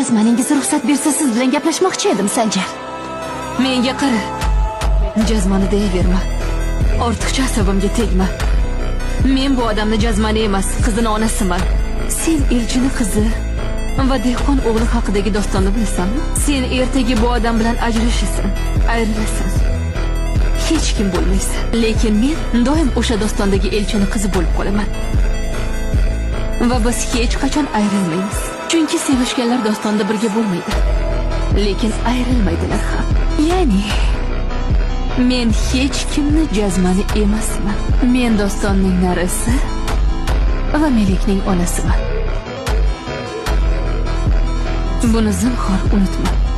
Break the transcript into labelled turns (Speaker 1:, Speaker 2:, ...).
Speaker 1: Jazmaningiz ruxsat bersa siz bilan gaplashmoqchi edim, Sanjar.
Speaker 2: Menga qara. Jazmani deyaverma. Ortiqcha asabimga tegma. Men bu odamni jazmani emas, qizini onasiman. Sen elchini qizi va dehqon o'g'li haqidagi dostonni bilasanmi? Sen ertaga bu odam bilan ajrashasan, ayrilasan. Hech kim bo'lmaysan. Lekin men doim o'sha dostondagi elchini qizi bo'lib qolaman. Va biz hech qachon ayrilmaymiz. Chunki sevishganlar dostonda birga bo'lmaydi. Lekin ayrilmaydilar ham. Ya'ni men hech kimni jazmani emasman. Men dostonning narisi va Melekning onasiman. Buni zinhor unutma.